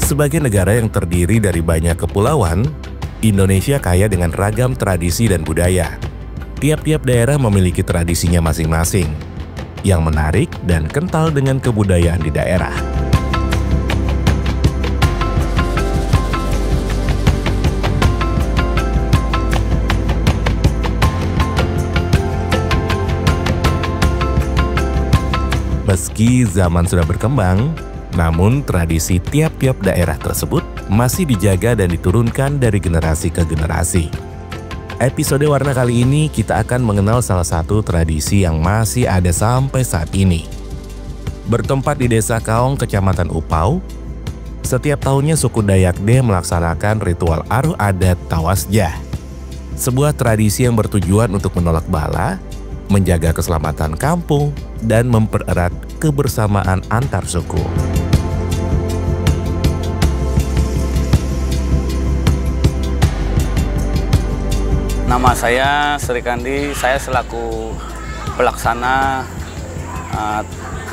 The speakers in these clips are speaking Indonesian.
Sebagai negara yang terdiri dari banyak kepulauan, Indonesia kaya dengan ragam tradisi dan budaya. Tiap-tiap daerah memiliki tradisinya masing-masing, yang menarik dan kental dengan kebudayaan di daerah. Meski zaman sudah berkembang, namun tradisi tiap-tiap daerah tersebut masih dijaga dan diturunkan dari generasi ke generasi. Episode Warna kali ini kita akan mengenal salah satu tradisi yang masih ada sampai saat ini. Bertempat di Desa Kaong, Kecamatan Upau, setiap tahunnya suku Dayak D melaksanakan ritual aruh adat Tawasjah. Sebuah tradisi yang bertujuan untuk menolak bala, menjaga keselamatan kampung, dan mempererat kebersamaan antar suku. Nama saya Sri Kandi, saya selaku pelaksana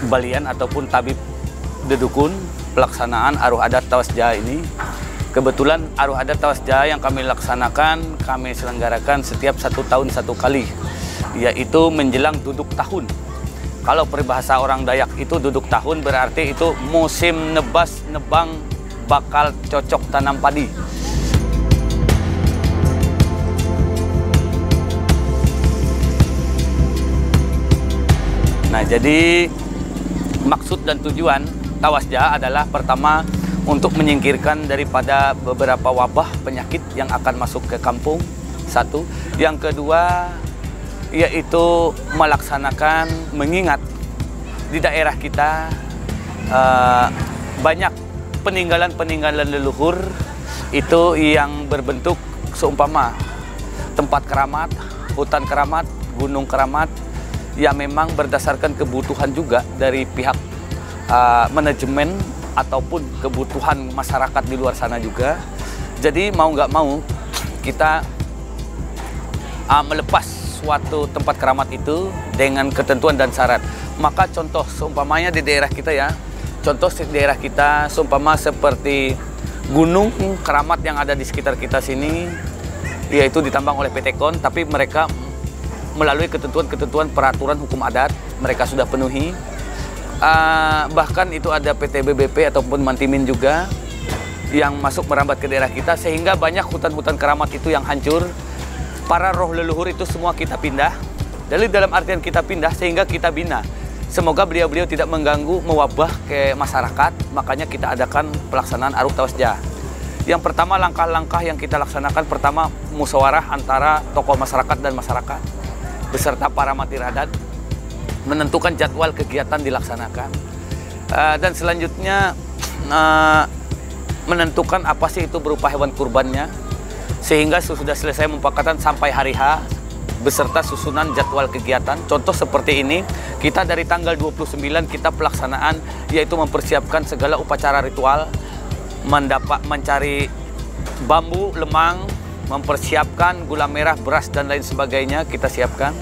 balian ataupun tabib dedukun pelaksanaan aruh adat Tawasjah ini. Kebetulan aruh adat Tawasjah yang kami laksanakan, kami selenggarakan setiap 1 tahun 1 kali, yaitu menjelang duduk tahun. Kalau peribahasa orang Dayak itu duduk tahun berarti itu musim nebas nebang bakal cocok tanam padi. Nah, jadi maksud dan tujuan Tawasjah adalah pertama untuk menyingkirkan daripada beberapa wabah penyakit yang akan masuk ke kampung, satu. Yang kedua, yaitu melaksanakan mengingat di daerah kita banyak peninggalan-peninggalan leluhur itu yang berbentuk seumpama tempat keramat, hutan keramat, gunung keramat, yang memang berdasarkan kebutuhan juga dari pihak manajemen ataupun kebutuhan masyarakat di luar sana juga. Jadi mau nggak mau kita melepas suatu tempat keramat itu dengan ketentuan dan syarat. Maka contoh seumpamanya di daerah kita ya, contoh di daerah kita seumpama seperti gunung keramat yang ada di sekitar kita sini, yaitu ditambang oleh PT KON, tapi mereka melalui ketentuan-ketentuan peraturan hukum adat mereka sudah penuhi. Bahkan itu ada PT BBP ataupun Mantimin juga yang masuk merambat ke daerah kita, sehingga banyak hutan-hutan keramat itu yang hancur. Para roh leluhur itu semua kita pindah. Jadi dalam artian kita pindah sehingga kita bina. Semoga beliau-beliau tidak mengganggu, mewabah ke masyarakat. Makanya kita adakan pelaksanaan aruh Tawasjah. Yang pertama, langkah-langkah yang kita laksanakan, pertama musyawarah antara tokoh masyarakat dan masyarakat beserta para mati adat, menentukan jadwal kegiatan dilaksanakan, dan selanjutnya menentukan apa sih itu berupa hewan kurbannya, sehingga sudah selesai mumpakatan sampai hari H beserta susunan jadwal kegiatan. Contoh seperti ini, kita dari tanggal 29 kita pelaksanaan, yaitu mempersiapkan segala upacara ritual, mencari bambu, lemang, mempersiapkan gula merah, beras, dan lain sebagainya kita siapkan.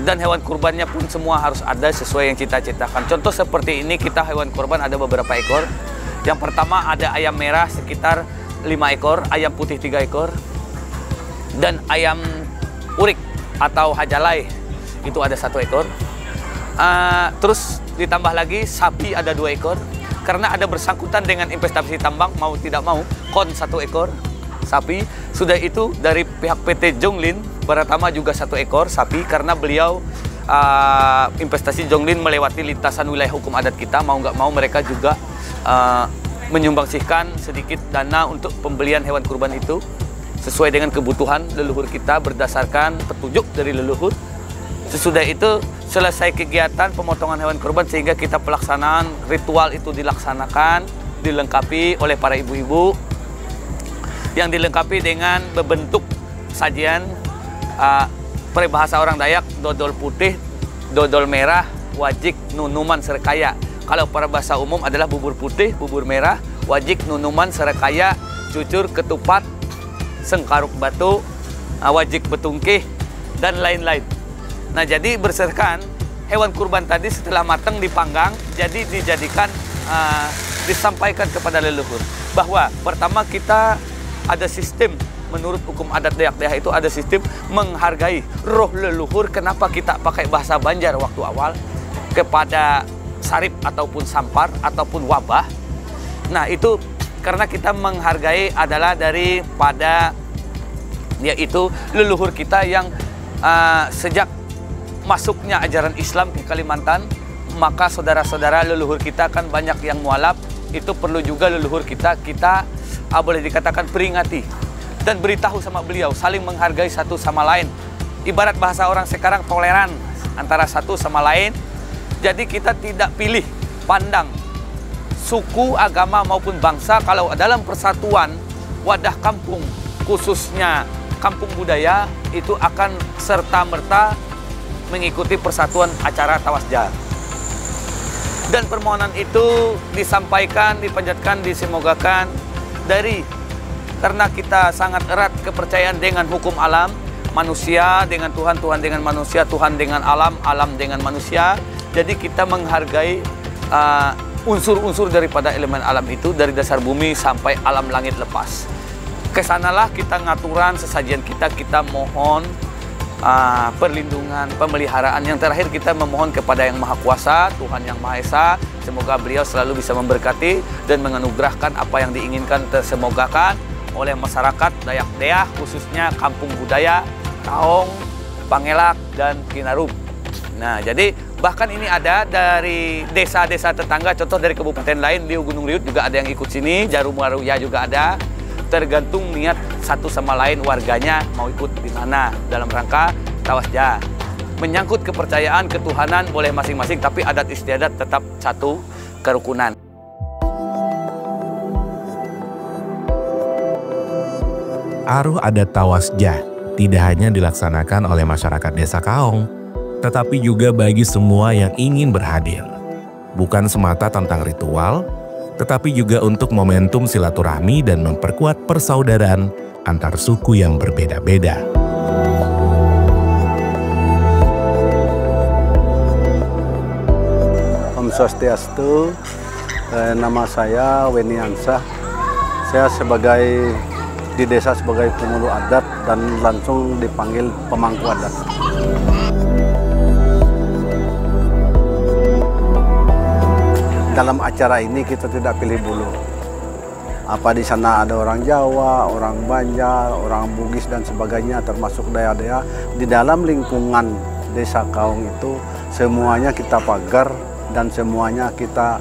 Dan hewan kurbannya pun semua harus ada sesuai yang kita ciptakan. Contoh seperti ini, kita hewan kurban ada beberapa ekor. Yang pertama ada ayam merah sekitar 5 ekor, ayam putih 3 ekor, dan ayam urik atau hajalai itu ada 1 ekor. Terus ditambah lagi sapi ada 2 ekor. Karena ada bersangkutan dengan investasi tambang, mau tidak mau, KON 1 ekor sapi. Sudah itu dari pihak PT Jonglin Baratama juga 1 ekor sapi, karena beliau investasi Jonglin melewati lintasan wilayah hukum adat kita. Mau nggak mau mereka juga menyumbangsihkan sedikit dana untuk pembelian hewan kurban itu sesuai dengan kebutuhan leluhur kita berdasarkan petunjuk dari leluhur. Sesudah itu selesai kegiatan pemotongan hewan kurban sehingga kita pelaksanaan ritual itu dilaksanakan, dilengkapi oleh para ibu-ibu, yang dilengkapi dengan berbentuk sajian peribahasa orang Dayak, dodol putih, dodol merah, wajik, nunuman, serekaya. Kalau peribahasa umum adalah bubur putih, bubur merah, wajik, nunuman, serekaya, cucur, ketupat, sengkaruk batu, wajik betungkih, dan lain-lain. Nah, jadi berdasarkan hewan kurban tadi setelah matang dipanggang, jadi dijadikan disampaikan kepada leluhur bahwa pertama kita ada sistem menurut hukum adat Dayak Deha itu ada sistem menghargai roh leluhur. Kenapa kita pakai bahasa Banjar waktu awal kepada sarip ataupun sampar ataupun wabah? Nah itu karena kita menghargai adalah daripada yaitu leluhur kita yang sejak masuknya ajaran Islam di Kalimantan, maka saudara-saudara leluhur kita kan banyak yang mualaf. Itu perlu juga leluhur kita boleh dikatakan peringati dan beritahu sama beliau, saling menghargai satu sama lain. Ibarat bahasa orang sekarang toleran antara satu sama lain. Jadi kita tidak pilih pandang suku, agama maupun bangsa. Kalau dalam persatuan wadah kampung, khususnya kampung budaya, itu akan serta-merta mengikuti persatuan acara Tawasja. Dan permohonan itu disampaikan, dipanjatkan, disemogakan karena kita sangat erat kepercayaan dengan hukum alam, manusia dengan Tuhan, Tuhan dengan manusia, Tuhan dengan alam, alam dengan manusia. Jadi kita menghargai unsur-unsur daripada elemen alam itu dari dasar bumi sampai alam langit lepas. Kesanalah kita ngaturan sesajian kita mohon perlindungan, pemeliharaan. Yang terakhir kita memohon kepada Yang Maha Kuasa, Tuhan Yang Maha Esa, semoga beliau selalu bisa memberkati dan menganugerahkan apa yang diinginkan tersemogakan oleh masyarakat Dayak Deha, khususnya kampung budaya Kaong, Pangelak, dan Kinarum. Nah, jadi bahkan ini ada dari desa-desa tetangga, contoh dari kabupaten lain di Gunung Riut juga ada yang ikut sini, Jarum Waruya juga ada. Tergantung niat satu sama lain warganya mau ikut di mana dalam rangka Tawasja. Menyangkut kepercayaan ketuhanan boleh masing-masing, tapi adat istiadat tetap satu kerukunan. Aruh adat Tawasja tidak hanya dilaksanakan oleh masyarakat Desa Kaong, tetapi juga bagi semua yang ingin berhadir. Bukan semata tentang ritual, tetapi juga untuk momentum silaturahmi dan memperkuat persaudaraan antar suku yang berbeda-beda. Om Swastiastu, nama saya Weni Ansah. Saya di desa sebagai pemuluh adat dan langsung dipanggil pemangku adat. Dalam acara ini kita tidak pilih bulu. Apa di sana ada orang Jawa, orang Banjar, orang Bugis dan sebagainya, termasuk Dayak Deha. Di dalam lingkungan Desa Kaong itu semuanya kita pagar dan semuanya kita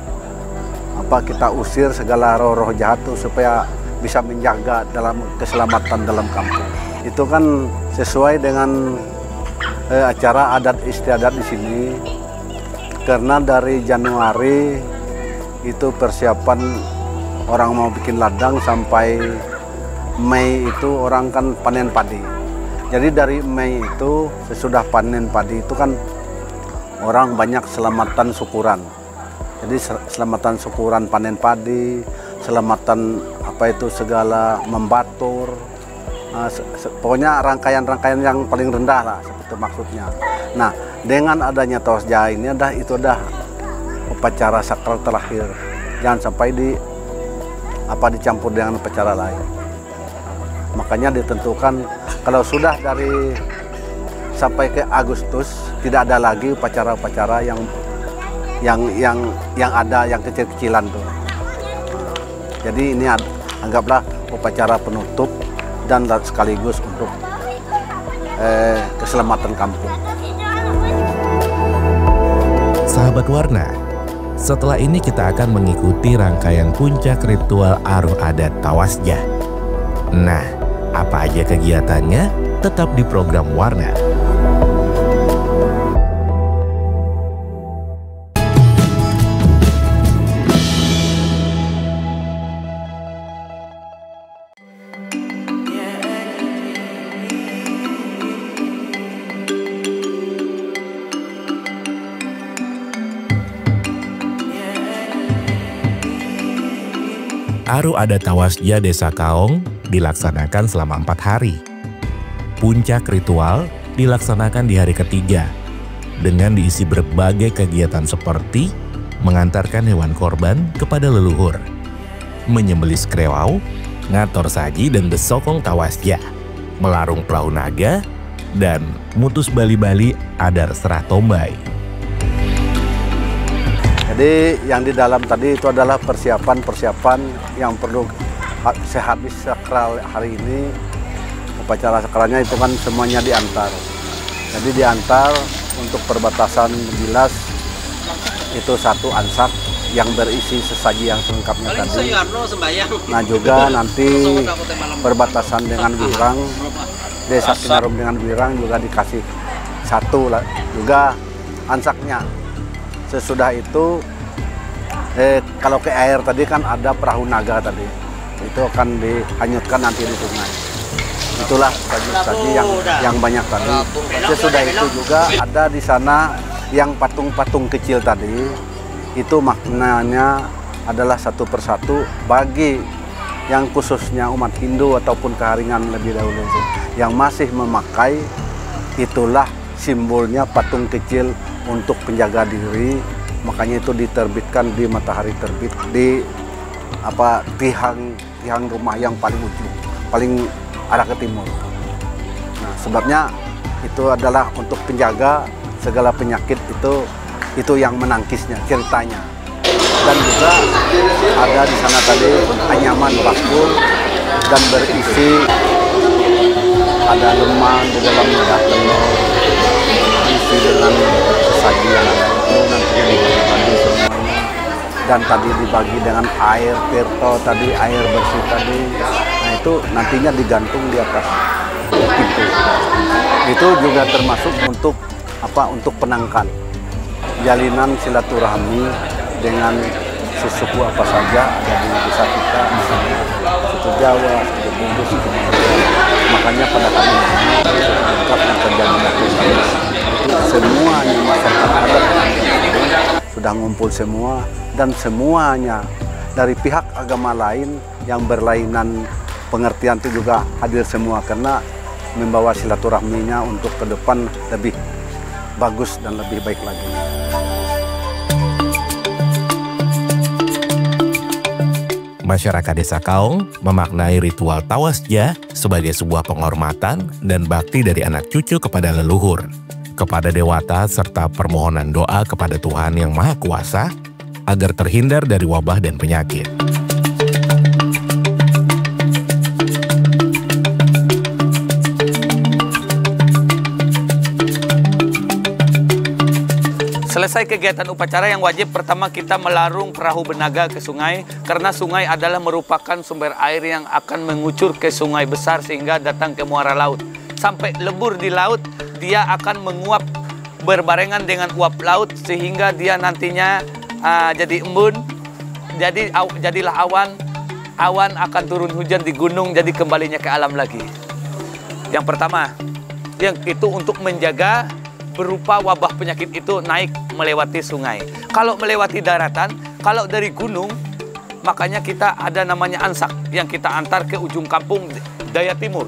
usir segala roh-roh jahat itu supaya bisa menjaga dalam keselamatan dalam kampung. Itu kan sesuai dengan acara adat istiadat di sini. Karena dari Januari itu persiapan orang mau bikin ladang sampai Mei itu orang kan panen padi. Jadi dari Mei itu sesudah panen padi itu kan orang banyak selamatan syukuran. Jadi selamatan syukuran panen padi, selamatan segala membatur. Pokoknya rangkaian-rangkaian yang paling rendah lah seperti maksudnya. Nah, dengan adanya Tawasja ini itu upacara sakral terakhir. Jangan sampai dicampur dengan upacara lain. Makanya ditentukan kalau sudah sampai ke Agustus tidak ada lagi upacara-upacara yang ada yang kecil-kecilan tuh. Jadi ini anggaplah upacara penutup dan sekaligus untuk keselamatan kampung. Sahabat Warna, setelah ini kita akan mengikuti rangkaian puncak ritual aruh adat Tawasja. Nah, apa aja kegiatannya? Tetap di program Warna. Aruh adat Tawasja Desa Kaong dilaksanakan selama 4 hari. Puncak ritual dilaksanakan di hari ketiga dengan diisi berbagai kegiatan seperti mengantarkan hewan korban kepada leluhur, menyembelih skrewau, ngator saji dan besokong tawasja, melarung perahu naga, dan mutus bali-bali adar serah tombay. Jadi yang di dalam tadi itu adalah persiapan-persiapan yang perlu sehabis sakral hari ini. Upacara sakralnya itu kan semuanya diantar. Jadi diantar untuk perbatasan Bilas itu satu ansak yang berisi sesaji yang selengkapnya tadi. Nah juga nanti perbatasan dengan Wirang, Desa Kinarum dengan Wirang juga dikasih satu lah juga ansaknya. Sesudah itu kalau ke air tadi kan ada perahu naga tadi, itu akan dihanyutkan nanti di sungai. Itulah saji-saji yang banyak tadi. Sesudah itu juga ada di sana yang patung-patung kecil tadi, itu maknanya adalah satu persatu bagi yang khususnya umat Hindu ataupun Keharingan lebih dahulu yang masih memakai, itulah simbolnya patung kecil untuk penjaga diri. Makanya itu diterbitkan di matahari terbit di tiang rumah yang paling ujung, paling arah ke timur. Nah, sebabnya itu adalah untuk penjaga segala penyakit, itu yang menangkisnya ceritanya. Dan juga ada di sana tadi anyaman bakul dan berisi ada lemang di dalamnya, ada telur isi dengan sesaji yang ada itu nantinya dibagi semuanya. Dan tadi dibagi dengan air tirto tadi, air bersih tadi. Nah itu nantinya digantung di atas pintu. Itu juga termasuk untuk untuk penangkal, jalinan silaturahmi dengan sesuku apa saja ada di desa kita, misalnya suku Jawa, suku Bugis, suku Madura. Makanya pada kali ini lengkap yang terjadi semuanya masyarakat adat sudah ngumpul semua, dan semuanya dari pihak agama lain yang berlainan pengertian itu juga hadir semua, karena membawa silaturahminya untuk ke depan lebih bagus dan lebih baik lagi. Masyarakat Desa Kaong memaknai ritual tawasja sebagai sebuah penghormatan dan bakti dari anak cucu kepada leluhur, kepada dewata, serta permohonan doa kepada Tuhan Yang Maha Kuasa agar terhindar dari wabah dan penyakit. Selesai kegiatan upacara, yang wajib pertama kita melarung perahu benaga ke sungai, karena sungai adalah merupakan sumber air yang akan mengucur ke sungai besar sehingga datang ke muara laut. Sampai lebur di laut, dia akan menguap berbarengan dengan uap laut sehingga dia nantinya jadi embun, jadilah awan akan turun hujan di gunung, jadi kembalinya ke alam lagi. Yang pertama, yang itu untuk menjaga berupa wabah penyakit itu naik melewati sungai. Kalau melewati daratan, kalau dari gunung, makanya kita ada namanya ansak yang kita antar ke ujung kampung Daya Timur.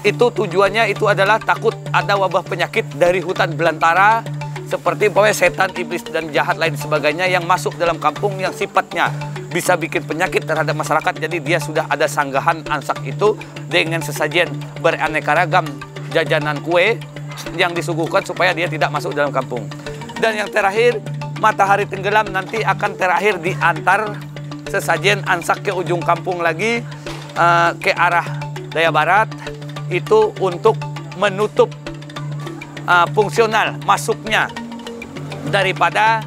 Itu tujuannya itu adalah takut ada wabah penyakit dari hutan belantara seperti setan, iblis dan jahat lain sebagainya yang masuk dalam kampung yang sifatnya bisa bikin penyakit terhadap masyarakat. Jadi dia sudah ada sanggahan ansak itu dengan sesajian beraneka ragam jajanan kue yang disuguhkan supaya dia tidak masuk dalam kampung. Dan yang terakhir, matahari tenggelam nanti akan terakhir diantar sesajen ansak ke ujung kampung lagi ke arah daya barat, itu untuk menutup fungsional masuknya daripada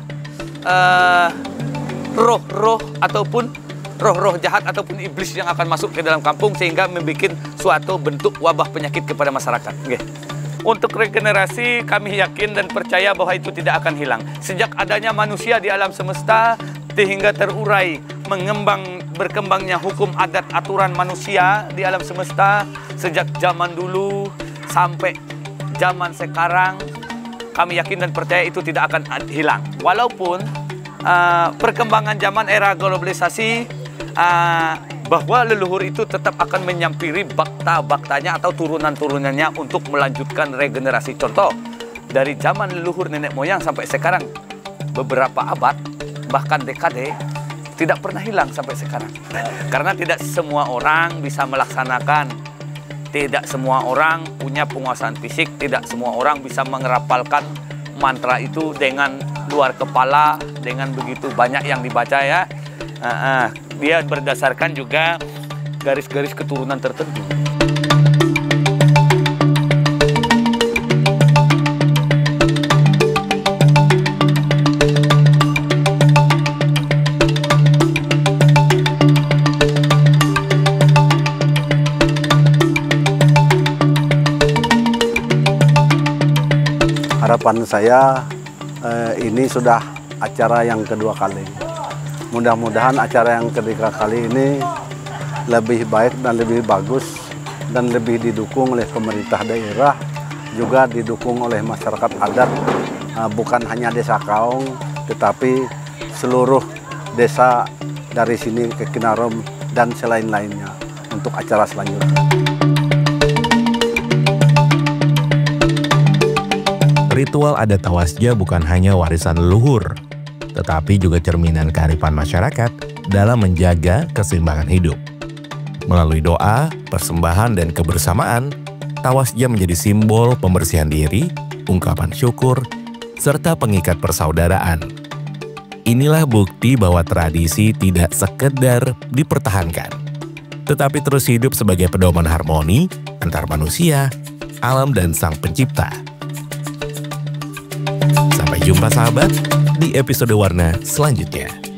roh-roh ataupun roh-roh jahat ataupun iblis yang akan masuk ke dalam kampung sehingga membuat suatu bentuk wabah penyakit kepada masyarakat. Okay. Untuk regenerasi, kami yakin dan percaya bahwa itu tidak akan hilang. Sejak adanya manusia di alam semesta, sehingga terurai berkembangnya hukum adat aturan manusia di alam semesta, sejak zaman dulu sampai zaman sekarang, kami yakin dan percaya itu tidak akan hilang. Walaupun perkembangan zaman era globalisasi, bahwa leluhur itu tetap akan menyampiri bakta-baktanya atau turunan-turunannya untuk melanjutkan regenerasi. Contoh, dari zaman leluhur nenek moyang sampai sekarang beberapa abad, bahkan dekade, tidak pernah hilang sampai sekarang. Karena tidak semua orang bisa melaksanakan, tidak semua orang punya penguasaan fisik, tidak semua orang bisa mengerapalkan mantra itu dengan luar kepala, dengan begitu banyak yang dibaca ya. Dia berdasarkan juga garis-garis keturunan tertentu. Harapan saya ini sudah acara yang kedua kali. Mudah-mudahan acara yang ketiga kali ini lebih baik dan lebih bagus dan lebih didukung oleh pemerintah daerah, juga didukung oleh masyarakat adat, bukan hanya Desa Kaong, tetapi seluruh desa dari sini ke Kinarom dan selain-lainnya untuk acara selanjutnya. Ritual adat Tawasja bukan hanya warisan leluhur, tetapi juga cerminan kearifan masyarakat dalam menjaga keseimbangan hidup. Melalui doa, persembahan, dan kebersamaan, Tawasja menjadi simbol pembersihan diri, ungkapan syukur, serta pengikat persaudaraan. Inilah bukti bahwa tradisi tidak sekedar dipertahankan, tetapi terus hidup sebagai pedoman harmoni antar manusia, alam, dan Sang Pencipta. Sampai jumpa sahabat di episode Warna selanjutnya.